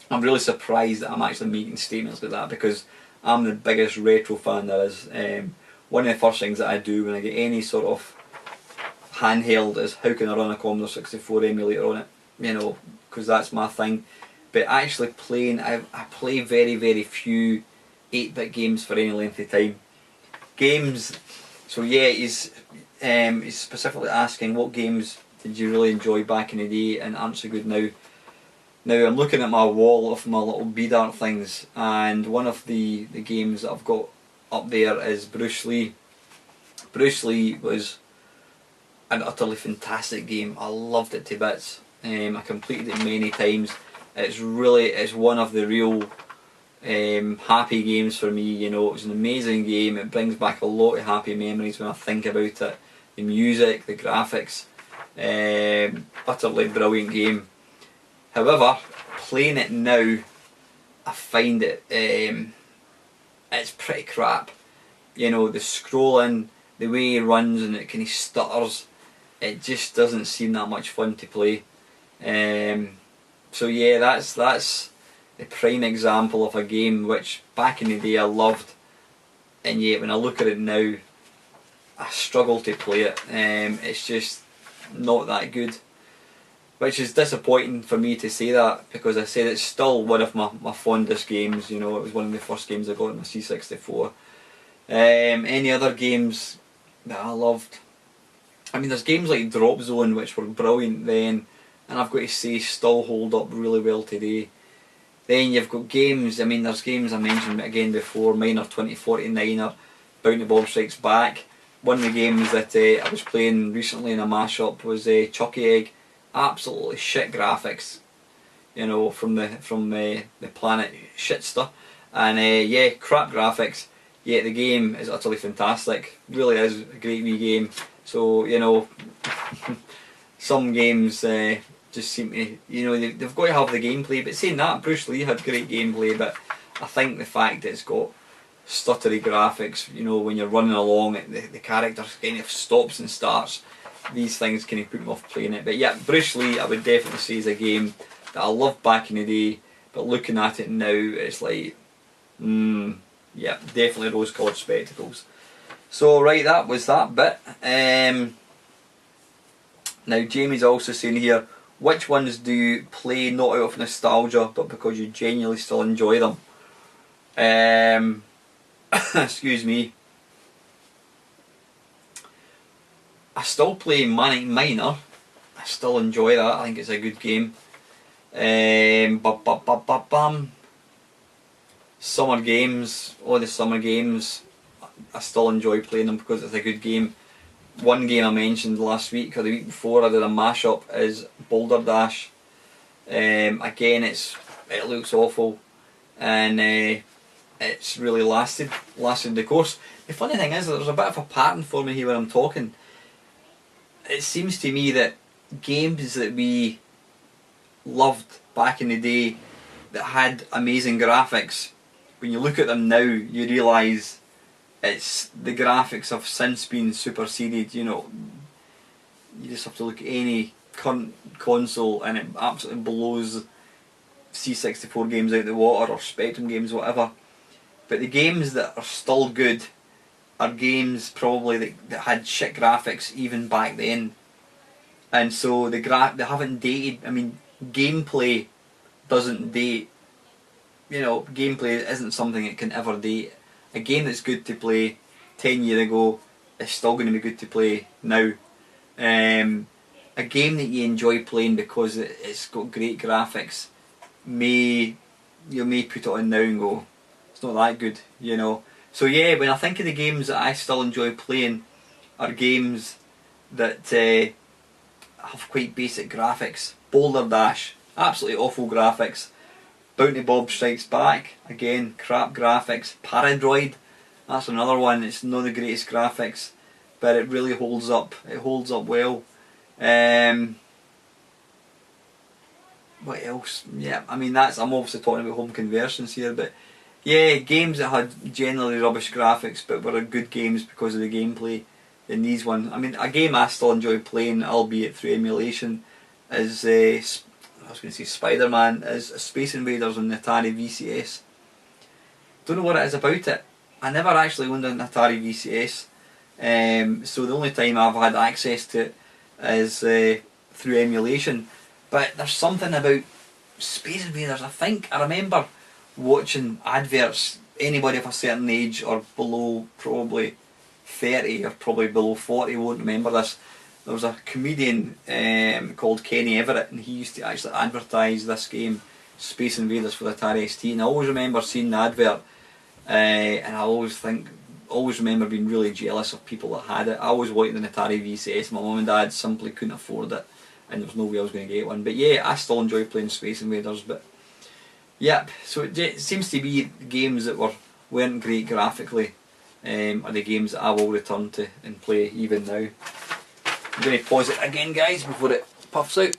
I'm really surprised that I'm actually making statements like that, because I'm the biggest retro fan there is. One of the first things that I do when I get any sort of handheld is how can I run a Commodore 64 emulator on it, you know, because that's my thing. But actually playing, I play very, very few 8-bit games for any length of time. Games, so yeah, he's specifically asking what games did you really enjoy back in the day, and answer good now. Now I'm looking at my wall of my little bead art things, and one of the games that I've got up there is Bruce Lee. Bruce Lee was an utterly fantastic game. I loved it to bits. I completed it many times. It's one of the real happy games for me. You know, it was an amazing game. It brings back a lot of happy memories when I think about it. The music, the graphics, utterly brilliant game. However, playing it now, I find it it's pretty crap. You know, the scrolling, the way he runs, and it kind of stutters. It just doesn't seem that much fun to play. So yeah, that's the prime example of a game which back in the day I loved, and yet when I look at it now, I struggle to play it. It's just not that good, which is disappointing for me to say that, because I said it's still one of my fondest games. You know, it was one of the first games I got on my C64. Any other games that I loved? I mean, there's games like Drop Zone which were brilliant then, and I've got to say still hold up really well today. Then you've got games, I mean there's games I mentioned again before, Miner 2049 or Bounty Bob Strikes Back. One of the games that I was playing recently in a mashup was Chucky Egg. Absolutely shit graphics, you know, from the planet Shitster, and yeah, crap graphics. Yet the game is utterly fantastic. Really is a great wee game. So you know, some games just seem to, you know, they've got to have the gameplay. But saying that, Bruce Lee had great gameplay, but I think the fact that it's got stuttery graphics, you know, when you're running along, the character kind of stops and starts. These things kind of put me off playing it. But yeah, Bruce Lee, I would definitely say is a game that I loved back in the day, but looking at it now, it's like, yeah, definitely rose-coloured spectacles. So right, that was that bit. Now Jamie's also saying here, which ones do you play not out of nostalgia, but because you genuinely still enjoy them? Excuse me. I still play Mamemeister. I still enjoy that. I think it's a good game. Summer games, all the summer games, I still enjoy playing them because it's a good game. One game I mentioned last week or the week before I did a mashup is Boulder Dash. Again, it looks awful, and it's really lasted the course. The funny thing is that there's a bit of a pattern for me here when I'm talking. It seems to me that games that we loved back in the day that had amazing graphics, when you look at them now you realise it's the graphics have since been superseded. You know, you just have to look at any current console and it absolutely blows C64 games out the water, or Spectrum games, whatever. But the games that are still good are games probably that had shit graphics even back then, and so they haven't dated. I mean, gameplay doesn't date. You know, gameplay isn't something that can ever date. A game that's good to play 10 years ago is still going to be good to play now. A game that you enjoy playing because it's got great graphics, you may put it on now and go, it's not that good, you know. So yeah, when I think of the games that I still enjoy playing, are games that have quite basic graphics. Boulder Dash, absolutely awful graphics. Bounty Bob Strikes Back, again, crap graphics. Paradroid, that's another one. It's not the greatest graphics, but it really holds up. It holds up well. What else? Yeah, I mean I'm obviously talking about home conversions here, but yeah, games that had generally rubbish graphics but were good games because of the gameplay. In these ones, I mean, a game I still enjoy playing, albeit through emulation, is I was going to say Spider-Man, is Space Invaders on the Atari VCS. Don't know what it is about it. I never actually owned an Atari VCS, so the only time I've had access to it is through emulation. But there's something about Space Invaders. I remember watching adverts. Anybody of a certain age or below, probably 30 or probably below 40, won't remember this. There was a comedian called Kenny Everett, and he used to actually advertise this game, Space Invaders, for the Atari ST. And I always remember seeing the advert, and I always remember being really jealous of people that had it. I always wanted an Atari VCS. My mum and dad simply couldn't afford it, and there was no way I was going to get one. But yeah, I still enjoy playing Space Invaders. But yep, so it seems to be games that weren't great graphically are the games that I will return to and play even now. I'm going to pause it again, guys, before it puffs out.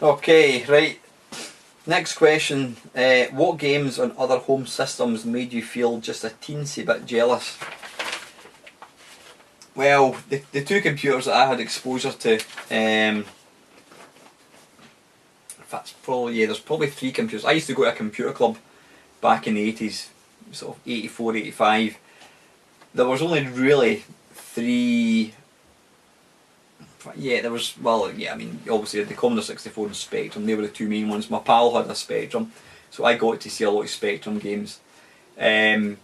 Okay, right. Next question. What games on other home systems made you feel just a teensy bit jealous? Well, the two computers that I had exposure to, in fact, there's probably three computers. I used to go to a computer club back in the 80s, sort of 84, 85. There was only really three. Yeah, there was, well, yeah, I mean, obviously the Commodore 64 and Spectrum, they were the two main ones. My pal had a Spectrum, so I got to see a lot of Spectrum games. I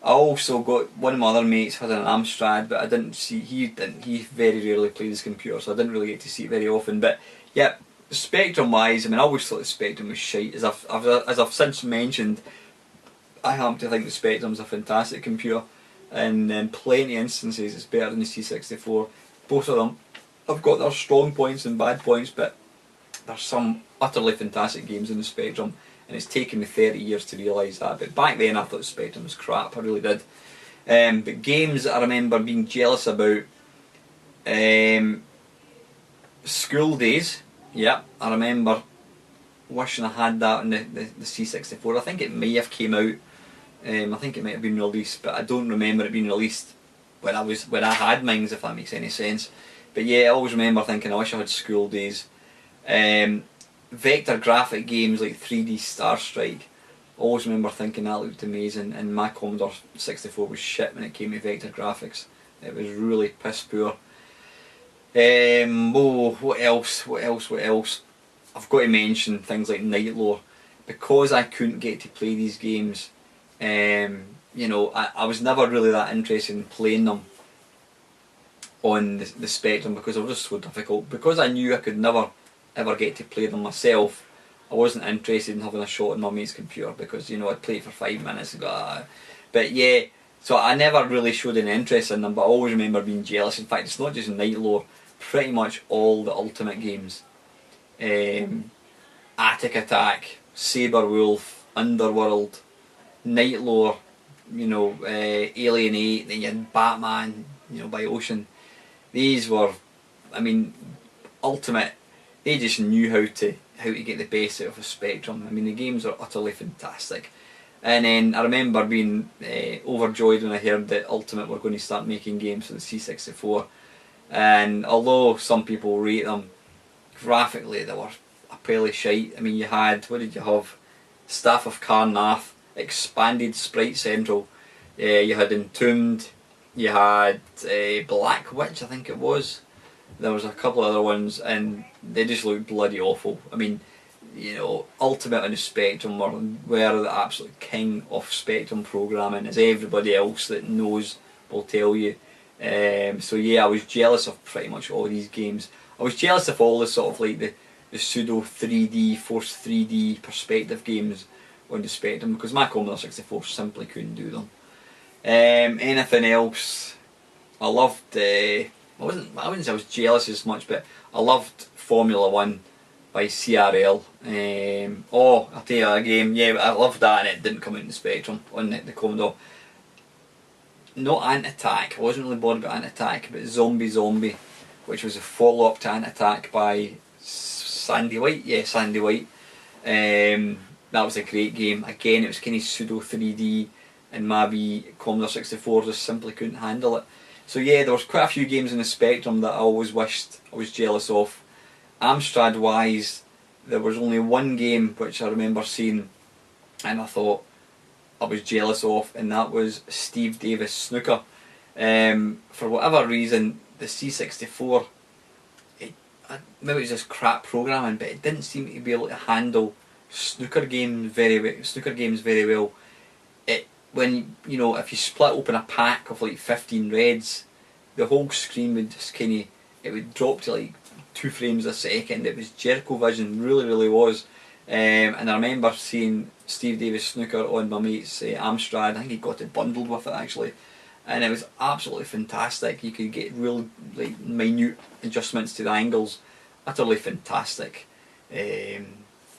also got, one of my other mates had an Amstrad, but I didn't see, he very rarely played his computer, so I didn't really get to see it very often. But yeah, Spectrum wise, I mean, I always thought the Spectrum was shite. As I've since mentioned, I happen to think the Spectrum's a fantastic computer, and in plenty of instances it's better than the C64. Both of them have got their strong points and bad points, but there's some utterly fantastic games in the Spectrum, and it's taken me 30 years to realise that. But back then I thought the Spectrum was crap, I really did. But games that I remember being jealous about, School Days, yeah, I remember wishing I had that in the C64. I think it may have came out, I think it might have been released, but I don't remember it being released when I had mines, if that makes any sense. But yeah, I always remember thinking I wish I had School Days. Vector graphic games like 3D Star Strike, always remember thinking that looked amazing, and my Commodore 64 was shit when it came to vector graphics. It was really piss poor. What else? I've got to mention things like Night Lore. Because I couldn't get to play these games, you know, I was never really that interested in playing them on the Spectrum because they were just so difficult. Because I knew I could never ever get to play them myself, I wasn't interested in having a shot on my mate's computer because, you know, I'd play it for 5 minutes and go, ah. But yeah, so I never really showed an interest in them, but I always remember being jealous. In fact, it's not just Night Lore, pretty much all the Ultimate games. Attic Attack, Saber Wolf, Underworld, Night Lore, you know, Alien 8, then you had Batman, you know, by Ocean. These were, I mean, Ultimate, they just knew how to get the best out of a Spectrum. I mean, the games are utterly fantastic. And then I remember being overjoyed when I heard that Ultimate were going to start making games for the C64. And although some people rate them, graphically they were a pile shite. I mean, you had, what did you have? Staff of Karnath, Expanded Sprite Central, you had Entombed, you had Black Witch, I think it was. There was a couple of other ones, and they just looked bloody awful. I mean, you know, Ultimate and the Spectrum were the absolute king of Spectrum programming, as everybody else that knows will tell you. So yeah, I was jealous of pretty much all these games. I was jealous of all the sort of like the pseudo 3D, forced 3D perspective games on the Spectrum, because my Commodore 64 simply couldn't do them. Anything else? I loved, I wouldn't say I was jealous as much, but I loved Formula 1 by CRL. I'll tell you a game, yeah, I loved that, and it didn't come out in the Spectrum, on the Commodore. Not Ant-Attack, I wasn't really bothered about Ant-Attack, but Zombie, which was a follow-up to Ant-Attack by Sandy White. Yeah, Sandy White. That was a great game. Again, it was kind of pseudo 3D, and my wee Commodore 64 just simply couldn't handle it. So yeah, there was quite a few games in the Spectrum that I always wished I was jealous of. Amstrad wise, there was only one game which I remember seeing and I thought I was jealous of, and that was Steve Davis Snooker. For whatever reason, the C64, maybe it was just crap programming, but it didn't seem to be able to handle snooker games very well. When you know, if you split open a pack of like 15 reds, the whole screen would just it would drop to like 2 frames a second. It was Jericho Vision, really was. And I remember seeing Steve Davis Snooker on my mate's Amstrad. I think he got it bundled with it actually, and it was absolutely fantastic. You could get real like minute adjustments to the angles. Utterly fantastic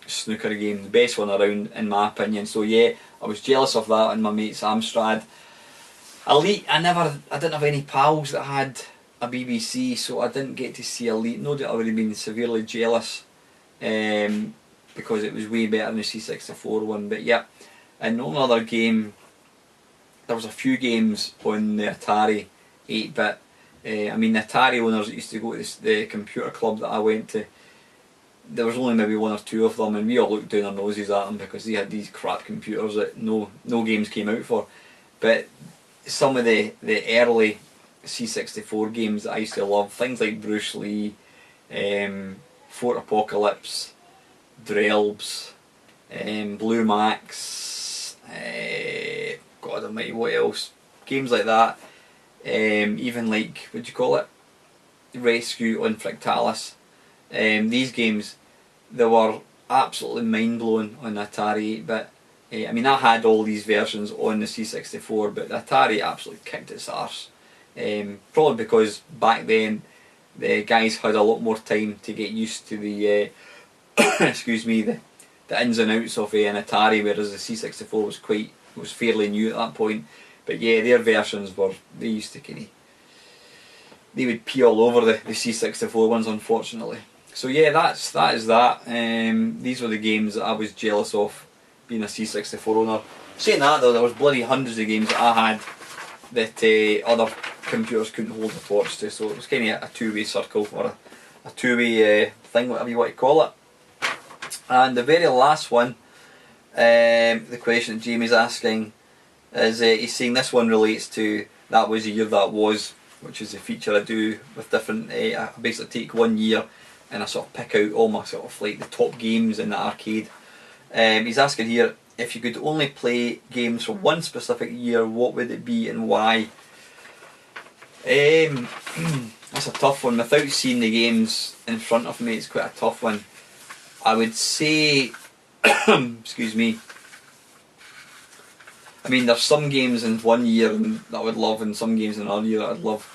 snooker game, the best one around in my opinion. So yeah, I was jealous of that on my mate's Amstrad. Elite, I didn't have any pals that had a BBC, so I didn't get to see Elite. No doubt I would have been severely jealous, because it was way better than the C64 one. But yeah, and on another game, there was a few games on the Atari 8-bit. I mean, the Atari owners that used to go to the computer club that I went to, there was only maybe 1 or 2 of them, and we all looked down our noses at them because they had these crap computers that no games came out for. But some of the early C64 games that I used to love, things like Bruce Lee, Fort Apocalypse, Drelbs, Blue Max, God almighty, what else? Games like that. Even like, what do you call it? Rescue on Fractalis. These games, they were absolutely mind-blowing on the Atari 8-bit. I mean, I had all these versions on the C64, but the Atari absolutely kicked its arse. Probably because back then the guys had a lot more time to get used to the excuse me, the ins and outs of an Atari, whereas the C64 was fairly new at that point. But yeah, their versions were, they used to they would pee all over the C64 ones, unfortunately. So yeah, that is that. These were the games that I was jealous of, being a C64 owner. Saying that though, there was bloody hundreds of games that I had that other computers couldn't hold a torch to, so it was kind of a two-way circle, or a two-way thing, whatever you want to call it. And the very last one, the question that Jamie's asking, is he's saying this one relates to That Was the Year That Was, which is a feature I do with different, I basically take 1 year and I sort of pick out all my sort of like the top games in the arcade. He's asking here, if you could only play games from one specific year, what would it be and why? That's a tough one. Without seeing the games in front of me, it's quite a tough one. I would say, excuse me, I mean there's some games in 1 year that I would love and some games in another year that I'd love.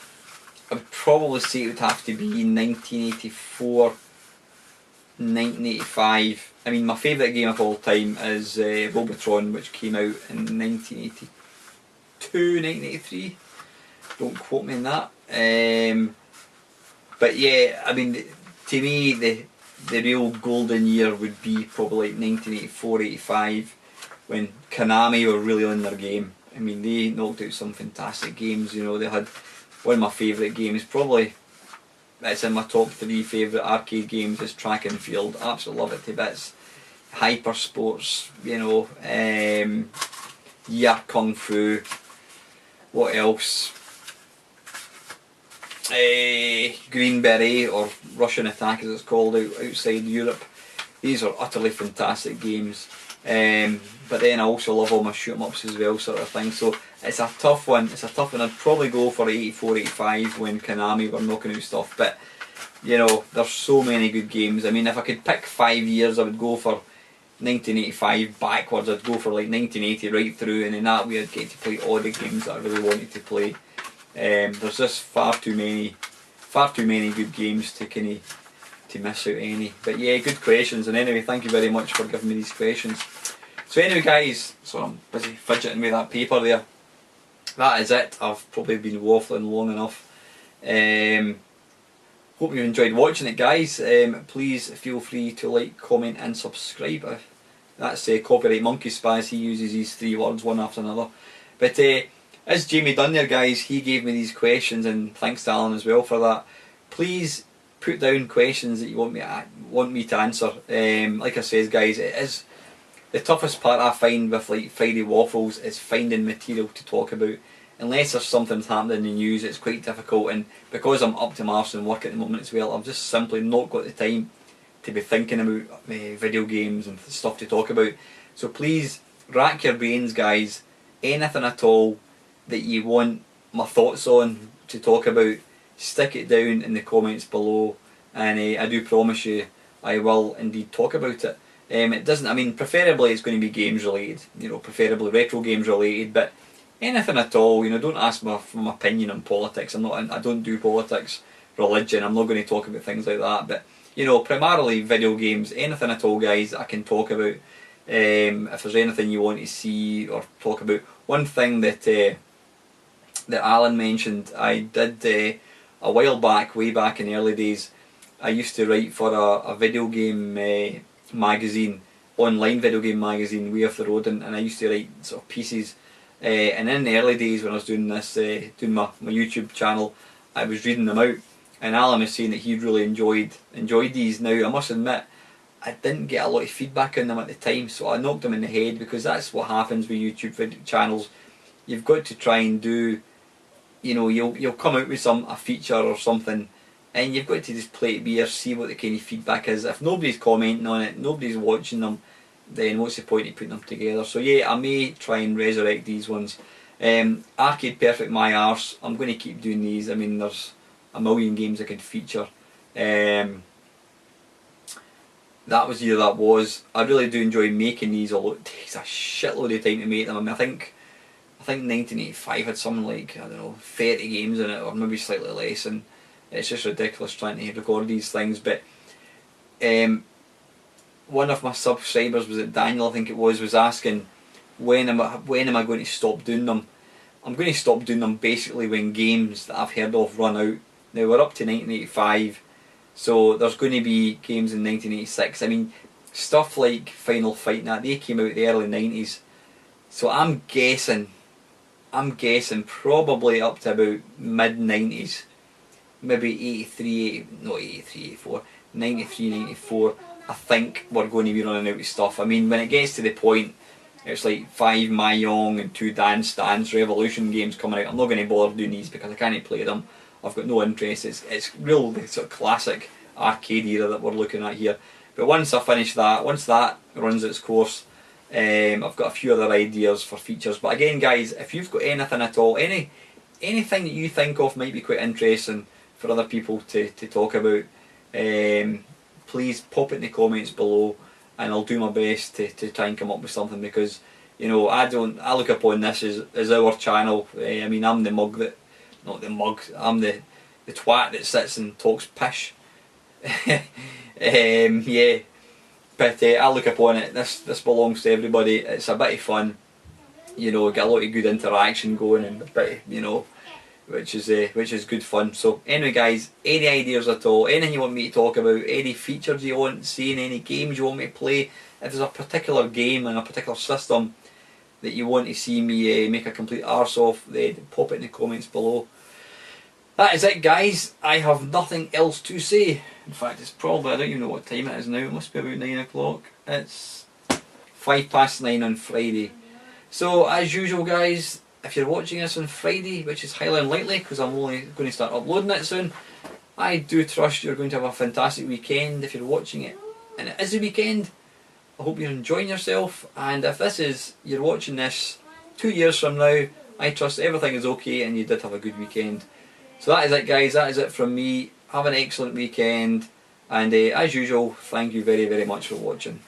I would probably say it would have to be 1984, 1985. I mean, my favourite game of all time is Robotron, which came out in 1982, 1983. Don't quote me on that. But yeah, I mean, to me, the real golden year would be probably like 1984, 85, when Konami were really on their game. I mean, they knocked out some fantastic games. You know, they had one of my favourite games, probably it's in my top 3 favourite arcade games, is Track and Field. Absolutely love it to bits. Hyper Sports, you know, Yeah Kung Fu. What else? Green Beret, or Russian Attack as it's called outside Europe. These are utterly fantastic games. But then I also love all my shoot 'em ups as well, sort of thing. So it's a tough one. I'd probably go for 84, 85 when Konami were knocking out stuff. But you know, there's so many good games. I mean, if I could pick 5 years, I would go for 1985 backwards. I'd go for like 1980 right through, and in that way I'd get to play all the games that I really wanted to play. There's just far too many good games to miss out any. But yeah, good questions. And anyway, thank you very much for giving me these questions. So anyway guys, so I'm busy fidgeting with that paper there. That is it. I've probably been waffling long enough. Hope you enjoyed watching it, guys. Please feel free to like, comment and subscribe. That's Copyright Monkey Spaz. He uses these 3 words one after another. But as Jamie done there, guys, he gave me these questions, and thanks to Alan as well for that. Please put down questions that you want me to answer. Like I says, guys, it is the toughest part I find with like Friday Waffles is finding material to talk about. Unless there's something happening in the news, it's quite difficult, and because I'm up to my arse and work at the moment as well, I've just simply not got the time to be thinking about video games and stuff to talk about. So please rack your brains, guys. Anything at all that you want my thoughts on to talk about, stick it down in the comments below, and I do promise you I will indeed talk about it. It doesn't, I mean, preferably it's going to be games related, you know, preferably retro games related, but anything at all, you know. Don't ask me for my opinion on politics. I don't do politics, religion. I'm not going to talk about things like that. But you know, primarily video games. Anything at all, guys, I can talk about. If there's anything you want to see or talk about, one thing that that Alan mentioned, I did a while back, way back in the early days. I used to write for a video game magazine, online video game magazine, Way Off the Road, and I used to write sort of pieces. And in the early days when I was doing this, doing my YouTube channel, I was reading them out, and Alan was saying that he really enjoyed these. Now I must admit, I didn't get a lot of feedback on them at the time, so I knocked them in the head, because that's what happens with YouTube video channels. You've got to try and do, you know, you'll come out with a feature or something, and you've got to just play it by ear, see what the kind of feedback is. If nobody's commenting on it, nobody's watching them, then what's the point of putting them together? So yeah, I may try and resurrect these ones. Arcade Perfect My Arse, I'm going to keep doing these. I mean, there's a million games I could feature. that was the year that was. I really do enjoy making these, although it takes a shitload of time to make them. I mean, I think 1985 had something like, I don't know, 30 games in it, or maybe slightly less, and it's just ridiculous trying to record these things. But one of my subscribers, was it Daniel, I think it was asking, when am I going to stop doing them? I'm going to stop doing them basically when games that I've heard of run out. Now we're up to 1985, so there's going to be games in 1986. I mean, stuff like Final Fight and that, they came out in the early 90s. So I'm guessing probably up to about mid 90s, maybe 83, 84, 93, 94. I think we're going to be running out of stuff. I mean, when it gets to the point, it's like 5 Mahjong and 2 Dance Dance Revolution games coming out. I'm not going to bother doing these because I can't play them. I've got no interest. It's real sort of classic arcade era that we're looking at here. But once I finish that, once that runs its course, I've got a few other ideas for features. But again, guys, if you've got anything at all, anything that you think of might be quite interesting for other people to talk about, please pop it in the comments below, and I'll do my best to try and come up with something, because, you know, I look upon this as our channel. I mean, I'm the mug that, not the mug, I'm the twat that sits and talks pish. Yeah, but I look upon it, this belongs to everybody. It's a bit of fun, you know, get a lot of good interaction going, and a bit of, you know, which is good fun. So anyway, guys, any ideas at all, anything you want me to talk about, any features you want seeing, any games you want me to play, if there's a particular game and a particular system that you want to see me make a complete arse of, then pop it in the comments below. That is it, guys. I have nothing else to say. In fact, it's probably, I don't even know what time it is now, it must be about 9 o'clock. It's 9:05 on Friday. So as usual, guys, if you're watching this on Friday, which is highly unlikely because I'm only going to start uploading it soon, I do trust you're going to have a fantastic weekend if you're watching it and it is a weekend. I hope you're enjoying yourself, and if you're watching this 2 years from now, I trust everything is okay and you did have a good weekend. So that is it, guys, that is it from me. Have an excellent weekend, and as usual, thank you very, very much for watching.